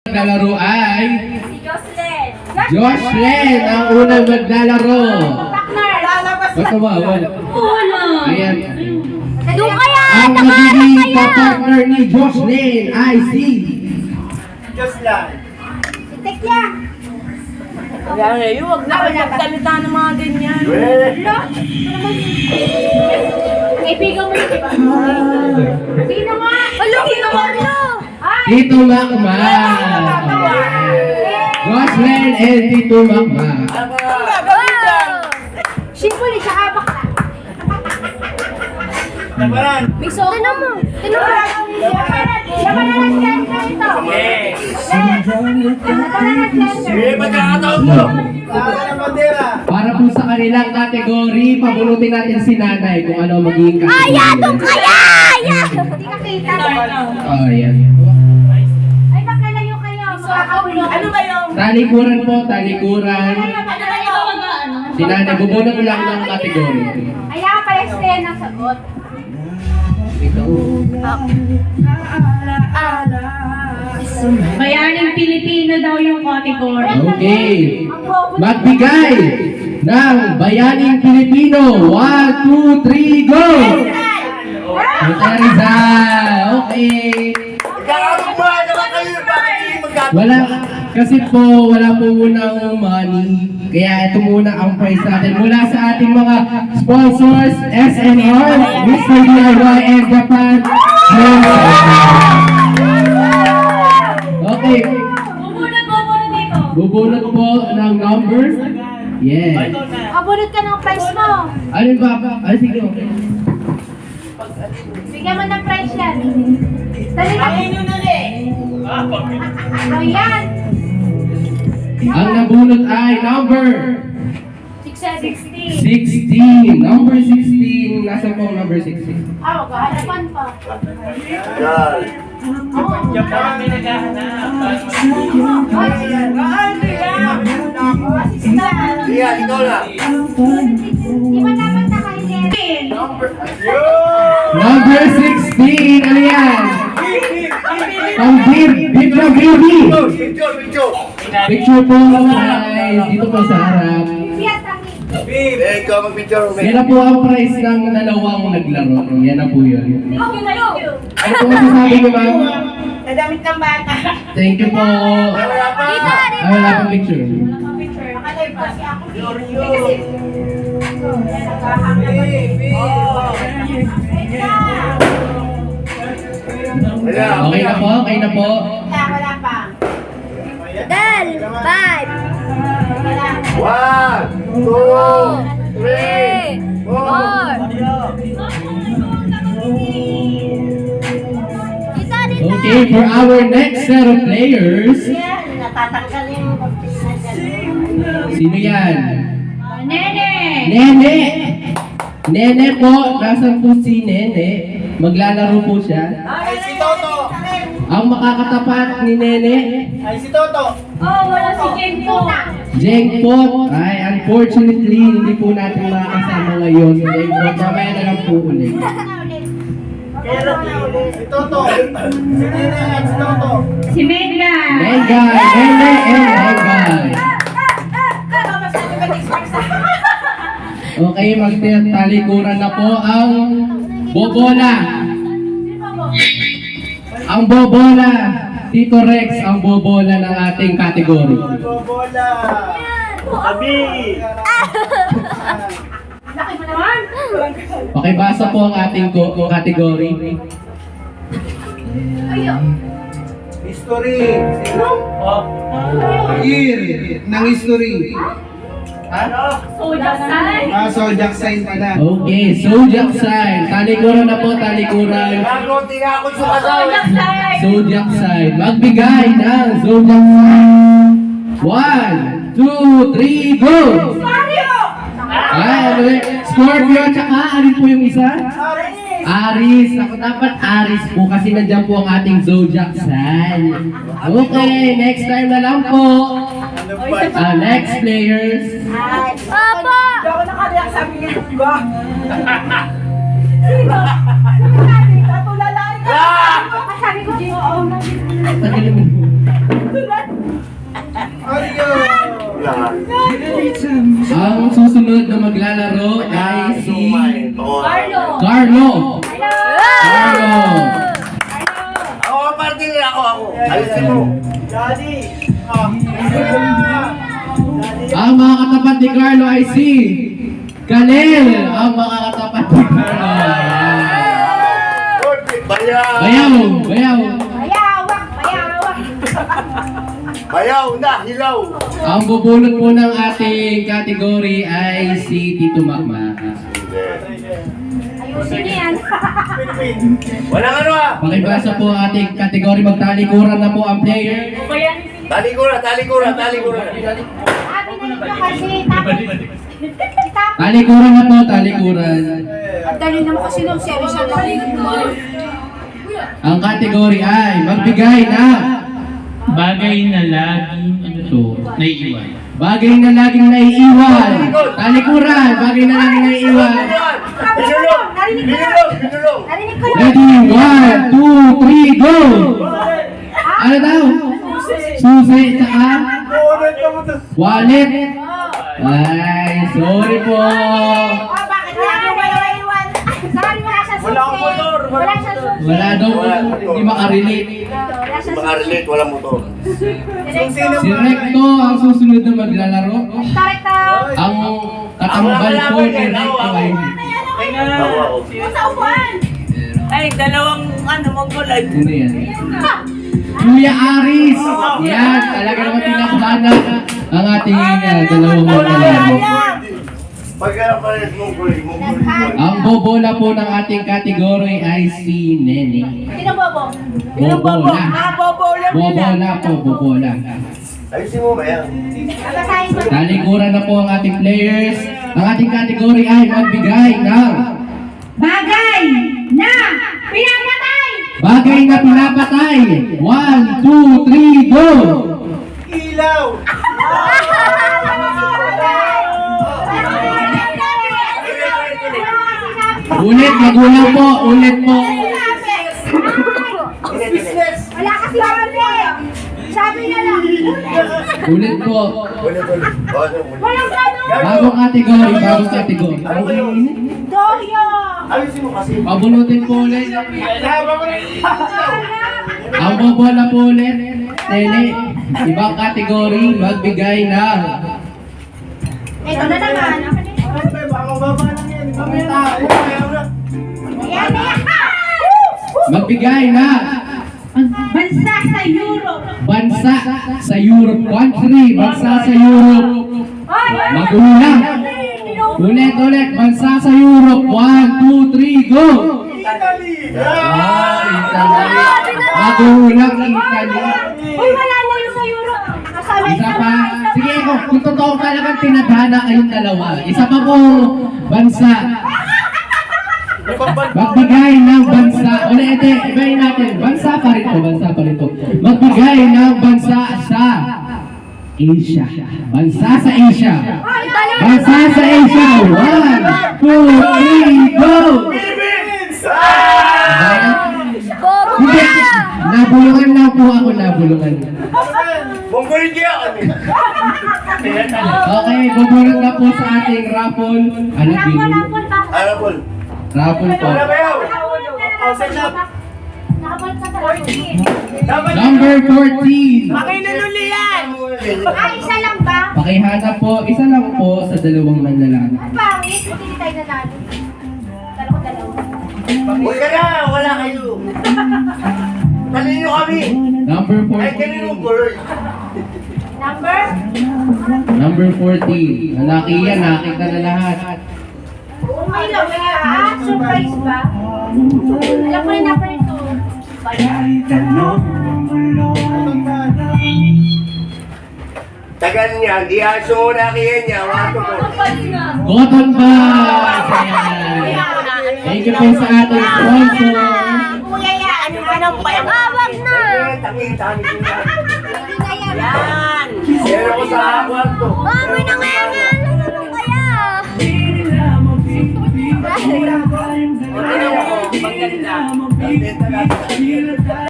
Maglalaro ay Si Jocelyn. Jocelyn ang unang maglalaro. Partner. Basta mawal. Ayan. Doon kaya. Ang magiging kapartner ni Jocelyn ay si Jocelyn. Si Tekla. Huwag na kayo magsalita ng mga ganyan. Kaibigan mo yun, di ba? Sino nga? Sino nga? Ay! Tito Makma. Jocelyn and Tito Makma. Simple, siya habak na. Labanan. Biso. Tinan mo. Siya ba na nag-blender ito? Sige, magkakataon mo. Saan ang bandera? Para po sa kanilang kategory, pabunutin natin si Nanay kung ano ang magiging kategory. Hindi ka kita. Oh, ayan. Ay, magkalayo kayo. Ano kayo? Talikuran po, talikuran. Si Nanay, bubunot lang ng kategory. Kaya pala siya ang sagot. Ikaw. Bayaning Pilipino daw yung category. Okay. Magbigay ng Bayaning Pilipino. 1, 2, 3, go! Jose Rizal. Okay. Magkakataon naman kayo. Bakit hindi magkakataon? Wala, kasi po, wala po munang money. Kaya ito muna ang prize natin mula sa ating mga sponsors, SNR, Mr. DIY, and Japan. Okay. Bubunot dito. Bubunot po ng numbers. Yes. Abunot ka ng price mo. Alin ba? Ay, sige, okay. Bigyan mo ng price yan. Dali na. Ayun na rin. Ayan. Ang nabunot ay number 16. 16. Number 16. Nasa po ang number 16? Ah, harapan pa. Yan. Japan, may naghahanap. Yan, ikaw na. Di ba dapat nakainin? Number 16. Ano yan? Ang beer na beauty. Picture, picture. Picture po guys. Dito po sa harap. Biyat ang Ikaw mag-picture. Yan na po ang price ng dalawang naglaro. Yan na po yun. Ano po masasabi niyo, ma'am? Nadamit ng bata. Thank you po. Wala pa. Ay, wala pang picture. Okay na po, okay na po. Wala pa. Dal, 5. 1, 2, 3, 4. Okay, for our next set of players, sino yan? Nene! Nene! Nene po, nasa po si Nene. Maglalaro po siya. Ay, si Toto. Ang makakatapat ni Nene, Ay, si Toto. Oh, wala si Jen po. Jeng po. Ay, unfortunately, hindi po natin makakasama ngayon si Jeng po. Mamaya na lang po ulit. Si Toto. Si Nene at si Toto. Si Medla. Mengay, Nene and Mengay. Okay, magtalikuran na po ang bobola. Ang bobola. Tito Rex, ang bobola ng ating kategory. Bobola. Abi. Laki mo naman. Okay, basa po ang ating kategory. Ayun. History. Sino? Year ng history. Soja sign. Zodiac sign pala. Okay, zodiac sign. Talikuran na po, talikuran. Gago, di nga ako sumasaw. Zodiac sign. Magbigay ng zodiac sign. 1, 2, 3, go! Ay, ano eh? Scorpio, tsaka alin po yung isa? Aris. Ako dapat Aris po kasi nandiyan po ang ating zodiac sign. Okay, next time na lang po. Next players. Papa! Hindi ako nakariyak sabi niya, di ba? Sino? Katulala ka. Sabi ko, Jim, Tagalin mo. Alisin mo. Ang mga katapat ni Carlo ay si Kalel. Ang mga katapat ni Carlo. Bayaw. Bayaw, bayaw. Bayawak, bayawak. Bayaw na, hilaw. Ang bubulot po ng ating category ay si Tito Makmak. Ayusin niya yan. Walang ano ah. Pakibasa po ang ating category. Magtalikuran na po ang player. Talikura, talikura, talikura. Sabi na nito kasi tapos. Tapos. Talikuran na po, talikuran. Ang dali naman kasi nung series siya Ang category ay magbigay na Bagay na laging ano to, naiiwan. bagay na laging naiiwan. Talikuran, bagay na laging naiiwan. Binulong, binulong, binulong. Narinig ko na. Ready? 1, 2, 3, go! Ano daw? Susi, tsaka? Wallet. Ay, sorry po. Bakit lagi wala iwan? Sorry, wala siya susi. Wala motor. Wala siya susi. Wala daw, hindi makarelate. Wala siya Mga susi. relate, walang motor. Si Recto ang susunod na maglalaro. Tarekta. Ang katambal po ni Recto ay Sa upuan. Ay, dalawang mongolay. ano yan? Kuya Aris! Yan, talaga naman tinakbana ang ating dalawang maglalaro. Pagka pares mong kulit, mong kulit. Ang bobola po ng ating category ay si Nene. Sino bobo? Bobola. Bobola. Bobola po, bobola. Ayusin mo ba yan? Babasahin ko. Talikuran na po ang ating players. Ang ating category ay magbigay ng Bagay na pinapatay. bagay na pinapatay. 1, 2, 3, go! Ilaw! Ulit, magulang po, ulit po. Wala kasi sabi. Sabi na lang. Ulit po. Ulit, ulit. Oh, ano, ulit. Walang ganun. Bagong category, bagong category. Ano ba yun? Doyo. Ayusin mo kasi. Pabunutin po ulit. Ang bobola po ulit. Nene, ibang category, magbigay ng Ito na naman. Ayan na. magbigay na Bansa sa Europe. bansa sa Europe country, bansa sa Europe. Magulang. Ulit, ulit, bansa sa Europe. 1, 2, 3, go! Ah, Italy. Magulang, Italy. Uy, wala na yung sa Europe. Kasama Isa pa. Sige, kung totoo talagang tinadhana kayong dalawa. Isa pa po, bansa. Magbigay ng bansa. Ulit, ibahin natin. Bansa pa rin po, bansa pa rin po. Magbigay ng bansa sa Asia. Bansa sa Asia. Bansa sa Asia. 1, 2, 3, go! Hindi. Nabulungan na po ako, nabulungan. Mong kulit kaya kami. Okay, bubulong na po sa ating raffle. Ano, Rapol, binulong? rapol ba? Ano, Paul? Raffle po. Ano ba yun? Nakapal ka sa rapol. Number 14. Makinanuli yan. Ah, isa lang ba? Pakihanap po, isa lang po sa dalawang manlalaki. Ang pangit, hindi tayo nanalo. Dalawa. Huwag ka na, wala kayo. Talino kami. Number Ay, kanino 14. kulit? Number? Number 14. Lalaki yan, nakita na lahat. Oh, may laway ah. Surprise ba? Alam ko yung number 2. Tagal niya, di aso mo na kaya niya, wato mo. Cotton Buds! Ayan. Thank you po sa ating sponsor. Kuya yan. Ano ka nang bayang? Wag na. Takita ni Tina. Hindi na yan. Yan. Yan ako sa kwarto. May nangayaman. Ano kaya? Maganda. Benta natin.